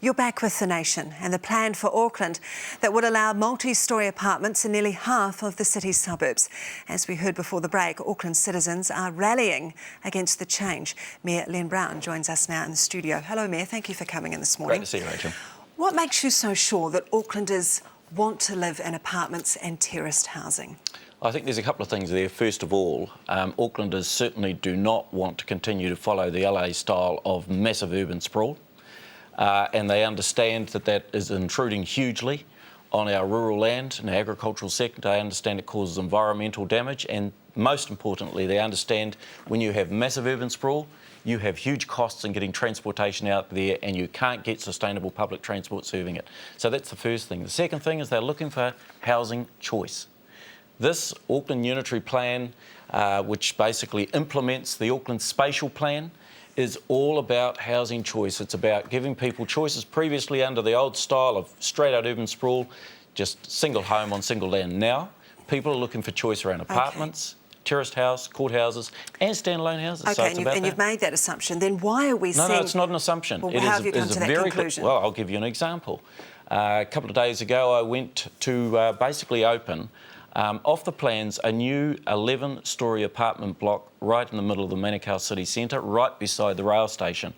You're back with The Nation and the plan for Auckland that would allow multi-storey apartments in nearly half of the city's suburbs. As we heard before the break, Auckland citizens are rallying against the change. Mayor Len Brown joins us now in the studio. Hello, Mayor. Thank you for coming in this morning. Great to see you, Rachel. What makes you so sure that Aucklanders want to live in apartments and terraced housing? I think there's a couple of things there. First of all, Aucklanders certainly do not want to continue to follow the LA style of massive urban sprawl. And they understand that that is intruding hugely on our rural land and our agricultural sector. They understand it causes environmental damage, and most importantly, they understand when you have massive urban sprawl, you have huge costs in getting transportation out there, and you can't get sustainable public transport serving it. So that's the first thing. The second thing is they're looking for housing choice. This Auckland Unitary Plan, which basically implements the Auckland Spatial Plan, is all about housing choice. It's about giving people choices. Previously, under the old style of straight-out urban sprawl, just single home on single land. Now, people are looking for choice around apartments, terraced house, courthouses, and standalone houses. Okay, so and you've made that assumption. Then why are we seeing... No, it's not an assumption. Well, how have you come to that conclusion? Well, I'll give you an example. A couple of days ago, I went to basically open off the plans, a new 11-storey apartment block right in the middle of the Manukau city centre, right beside the rail station.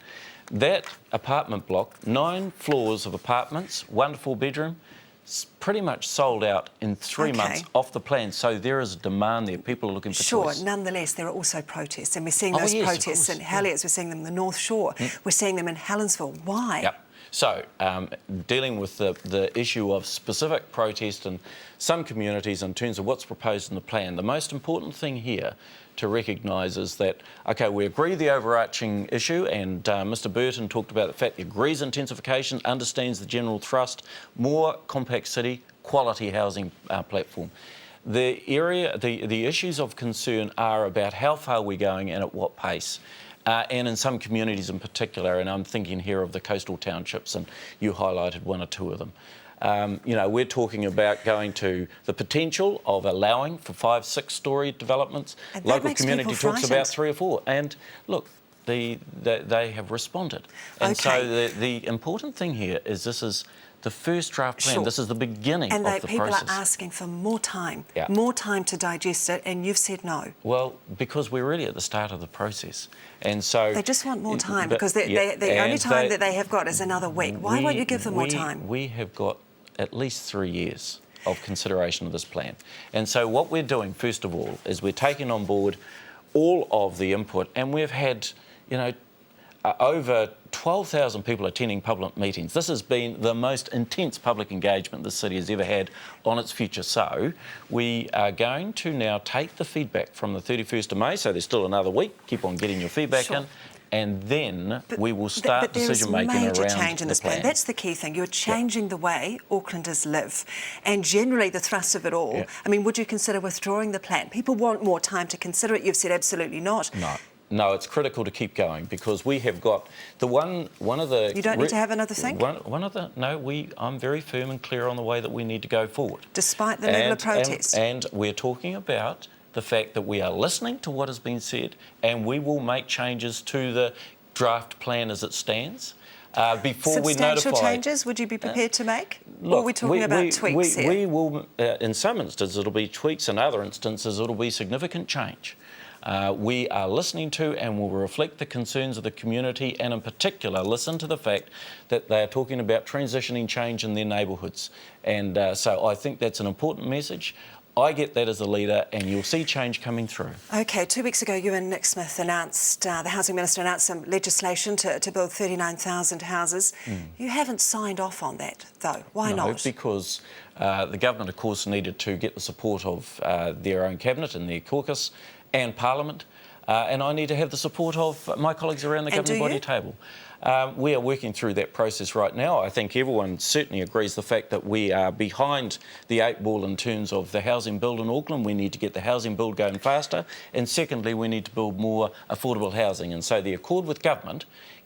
That apartment block, 9 floors of apartments, 1 to 4 bedroom, pretty much sold out in 3 months off the plan. So there is a demand there. People are looking for choice. Sure, nonetheless, there are also protests, and we're seeing those protests in Heliers, we're seeing them in the North Shore, we're seeing them in Helensville. Why? Yep. So, dealing with the issue of specific protest in some communities in terms of what's proposed in the plan, the most important thing here to recognise is that, OK, we agree the overarching issue, and Mr Burton talked about the fact he agrees intensification, understands the general thrust, more compact city, quality housing platform. The issues of concern are about how far we're going and at what pace. And in some communities in particular, and I'm thinking here of the coastal townships, and you highlighted 1 or 2 of them. You know, we're talking about going to the potential of allowing for 5, 6-storey developments. Local community talks about 3 or 4. And look, they have responded. And so the important thing here is this is the first draft plan. This is the beginning of the process. And people are asking for more time to digest it, and you've said no. Well, because we're really at the start of the process. And so... They just want more time, because the only time that they have got is another week. Why won't you give them more time? We have got at least 3 years of consideration of this plan. And so what we're doing, first of all, is we're taking on board all of the input, and we've had, you know, over 12,000 people attending public meetings. This has been the most intense public engagement the city has ever had on its future. So we are going to now take the feedback from the 31st of May, so there's still another week, keep on getting your feedback in, and then we will start decision-making around major change in this the plan. That's the key thing. You're changing the way Aucklanders live, and generally the thrust of it all. I mean, would you consider withdrawing the plan? People want more time to consider it. You've said absolutely not. No, it's critical to keep going, because we have got the one of the... You don't need to have another think? I'm very firm and clear on the way that we need to go forward. Despite the level of protest. And we're talking about the fact that we are listening to what has been said, and we will make changes to the draft plan as it stands. Before we notify... Substantial changes would you be prepared to make? Look, or are we talking about tweaks here? We will, in some instances it'll be tweaks, in other instances it'll be significant change. We are listening to and will reflect the concerns of the community, and in particular listen to the fact that they are talking about transitioning change in their neighbourhoods. And so I think that's an important message. I get that as a leader, and you'll see change coming through. OK, 2 weeks ago you and Nick Smith announced, the Housing Minister announced some legislation to build 39,000 houses. You haven't signed off on that, though. Why not? No, because the government, of course, needed to get the support of their own cabinet and their caucus and Parliament, and I need to have the support of my colleagues around the governing body table. We are working through that process right now. I think everyone certainly agrees the fact that we are behind the 8 ball in terms of the housing build in Auckland. We need to get the housing build going faster, and secondly, we need to build more affordable housing. And so the accord with government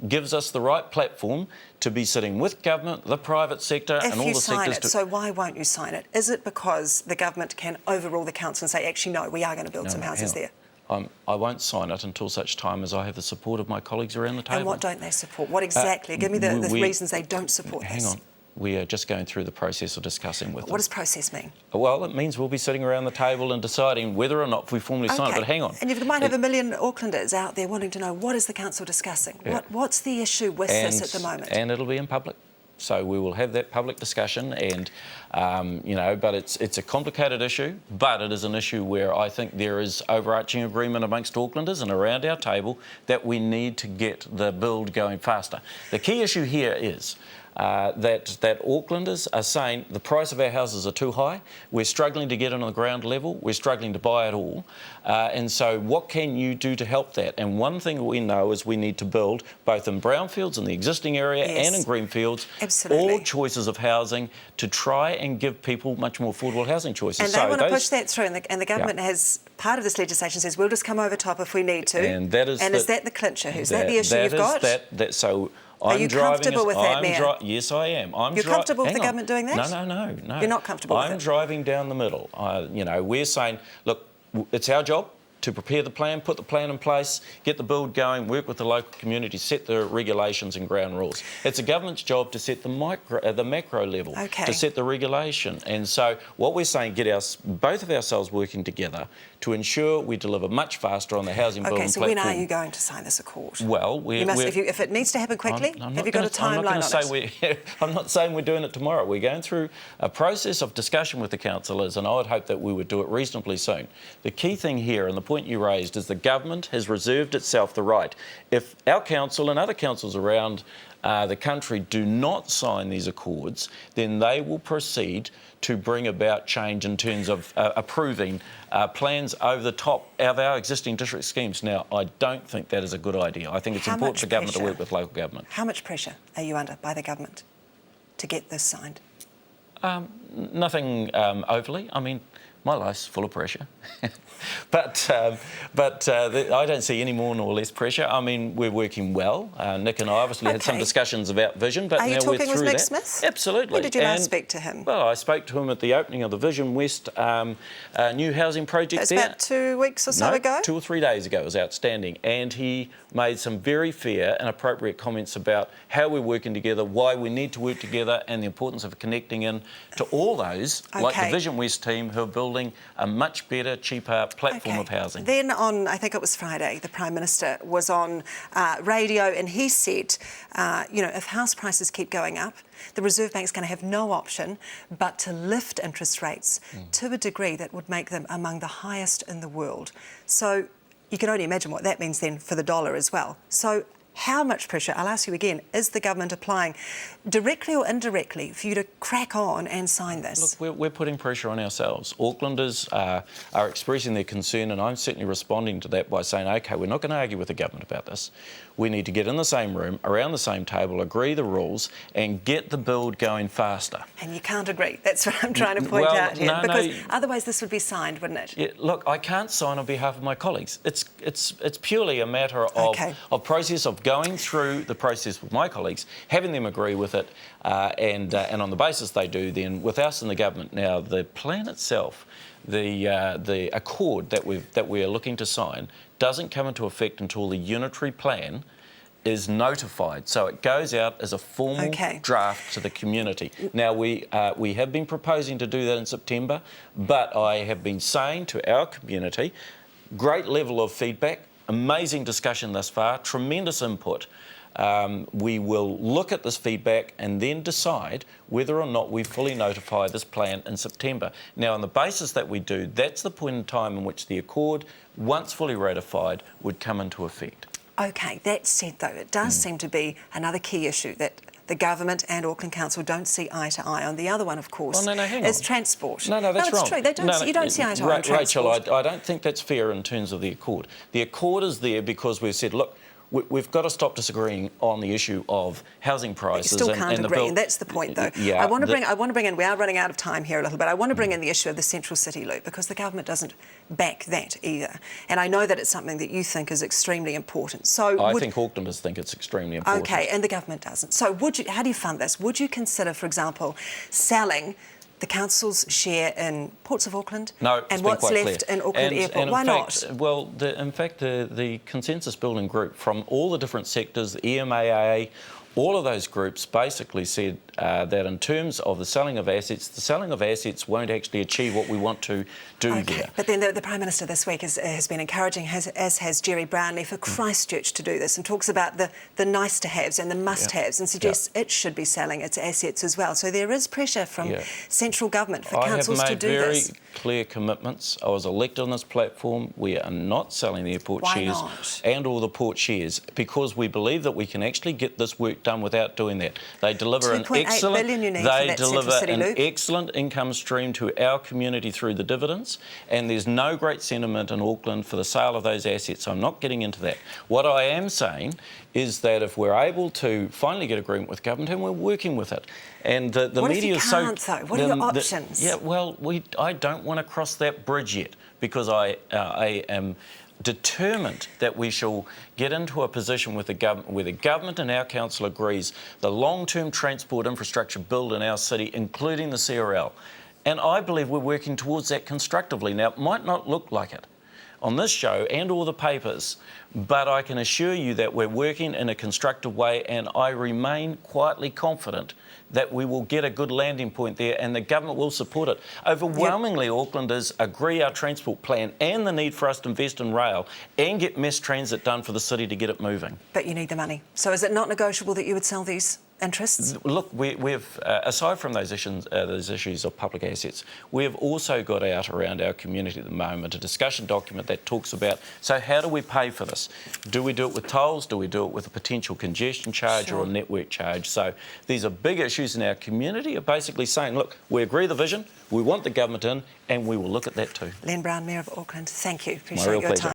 gives us the right platform to be sitting with government, the private sector, and all the sectors. So why won't you sign it? Is it because the government can overrule the council and say, actually, no, we are going to build some houses there? I won't sign it until such time as I have the support of my colleagues around the table. And what don't they support? What exactly? Give me the reasons they don't support this. Hang on. We are just going through the process of discussing with them. What does process mean? Well, it means we'll be sitting around the table and deciding whether or not we formally sign it. But hang on. And you might have a million Aucklanders out there wanting to know, what is the council discussing? Yeah. What's the issue with this at the moment? And it'll be in public. So we will have that public discussion and, but it's a complicated issue, but it is an issue where I think there is overarching agreement amongst Aucklanders and around our table that we need to get the build going faster. The key issue here is that Aucklanders are saying the price of our houses are too high, we're struggling to get it on the ground level, we're struggling to buy it all, and so what can you do to help that? And one thing we know is we need to build, both in brownfields in the existing area and in greenfields, all choices of housing to try and give people much more affordable housing choices. And they want to push that through, and the government has, part of this legislation says we'll just come over top if we need to. And that is is that the clincher? Is that the issue you've got? So are you comfortable with that, Mayor? Yes, I am. You're comfortable with the government doing that? No. You're not comfortable with it? I'm driving down the middle. We're saying, look, it's our job to prepare the plan, put the plan in place, get the build going, work with the local community, set the regulations and ground rules. It's the government's job to set the macro level, to set the regulation. And so what we're saying, get both of ourselves working together to ensure we deliver much faster on the housing building platform. Okay, so when are you going to sign this accord? Well, if it needs to happen quickly, have you got a timeline on it? I'm not saying we're doing it tomorrow. We're going through a process of discussion with the councillors, and I would hope that we would do it reasonably soon. The key thing here, and the point you raised, is the government has reserved itself the right. If our council and other councils around the country do not sign these accords, then they will proceed to bring about change in terms of approving plans over the top of our existing district schemes. Now, I don't think that is a good idea. I think it's important for government to work with local government. How much pressure are you under by the government to get this signed? Nothing overly. I mean, my life's full of pressure. But I don't see any more nor less pressure. I mean, we're working well. Nick and I obviously had some discussions about vision, but now we're through that. Are you talking with Nick Smith? Absolutely. When did you last speak to him? Well, I spoke to him at the opening of the Vision West new housing project there. About 2 weeks or so ago? 2 or 3 days ago. It was outstanding. And he made some very fair and appropriate comments about how we're working together, why we need to work together, and the importance of connecting in to all those, like the Vision West team, who are building a much better, cheaper platform of housing. Then on, I think it was Friday, the Prime Minister was on radio and he said, if house prices keep going up, the Reserve Bank's going to have no option but to lift interest rates to a degree that would make them among the highest in the world. So you can only imagine what that means then for the dollar as well. So how much pressure, I'll ask you again, is the government applying, directly or indirectly, for you to crack on and sign this? Look, we're putting pressure on ourselves. Aucklanders are expressing their concern, and I'm certainly responding to that by saying, OK, we're not going to argue with the government about this. We need to get in the same room, around the same table, agree the rules, and get the build going faster. And you can't agree. That's what I'm trying to point out here. Because otherwise this would be signed, wouldn't it? Yeah, look, I can't sign on behalf of my colleagues. It's purely a matter of process, of going through the process with my colleagues, having them agree with it, and on the basis they do, then with us and the government. Now, the plan itself, the accord that we are looking to sign, doesn't come into effect until the Unitary Plan is notified. So it goes out as a formal draft to the community. Now, we have been proposing to do that in September, but I have been saying to our community, great level of feedback, amazing discussion thus far, tremendous input. We will look at this feedback and then decide whether or not we fully notify this plan in September. Now, on the basis that we do, that's the point in time in which the accord, once fully ratified, would come into effect. OK, that said, though, it does seem to be another key issue that the government and Auckland Council don't see eye to eye on. The other one, of course, is transport. No, that's wrong. It's true. They don't, you don't see eye to eye on transport. Rachel, I don't think that's fair in terms of the accord. The accord is there because we've said, look, we've got to stop disagreeing on the issue of housing prices. You still can't agree, and that's the point, though. Yeah, I want to bring in. We are running out of time here a little bit. I want to bring in the issue of the Central City Loop because the government doesn't back that either. And I know that it's something that you think is extremely important. So I think Aucklanders think it's extremely important. OK, and the government doesn't. So how do you fund this? Would you consider, for example, selling the council's share in Ports of Auckland No, it's and been what's quite left clear. in Auckland Airport? Why not? Well, in fact, the consensus building group from all the different sectors, the EMAA, all of those groups basically said that in terms of the selling of assets won't actually achieve what we want to do there. But then the Prime Minister this week has been encouraging, as has Jerry Brownlee, for Christchurch to do this, and talks about the nice-to-haves and the must-haves, and suggests it should be selling its assets as well. So there is pressure from central government for councils to do this. I have made very clear commitments. I was elected on this platform. We are not selling the airport shares and all the port shares because we believe that we can actually get this work done without doing that. They deliver an excellent income stream to our community through the dividends, and there's no great sentiment in Auckland for the sale of those assets. I'm not getting into that. What I am saying is that if we're able to finally get agreement with government, and we're working with it, and the media is so... What if you can't, though? What are your options? I don't want to cross that bridge yet because I am determined that we shall get into a position with the government where the government and our council agrees the long-term transport infrastructure build in our city, including the CRL. And I believe we're working towards that constructively. Now, it might not look like it on this show and all the papers, but I can assure you that we're working in a constructive way, and I remain quietly confident that we will get a good landing point there and the government will support it. Overwhelmingly, Aucklanders agree our transport plan and the need for us to invest in rail and get mass transit done for the city to get it moving. But you need the money. So is it not negotiable that you would sell these interests? Look, we've aside from those issues of public assets, we've also got out around our community at the moment a discussion document that talks about, so how do we pay for this? Do we do it with tolls? Do we do it with a potential congestion charge or a network charge? So these are big issues in our community, are basically saying, look, we agree the vision, we want the government in, and we will look at that too. Len Brown, Mayor of Auckland, thank you. My real pleasure.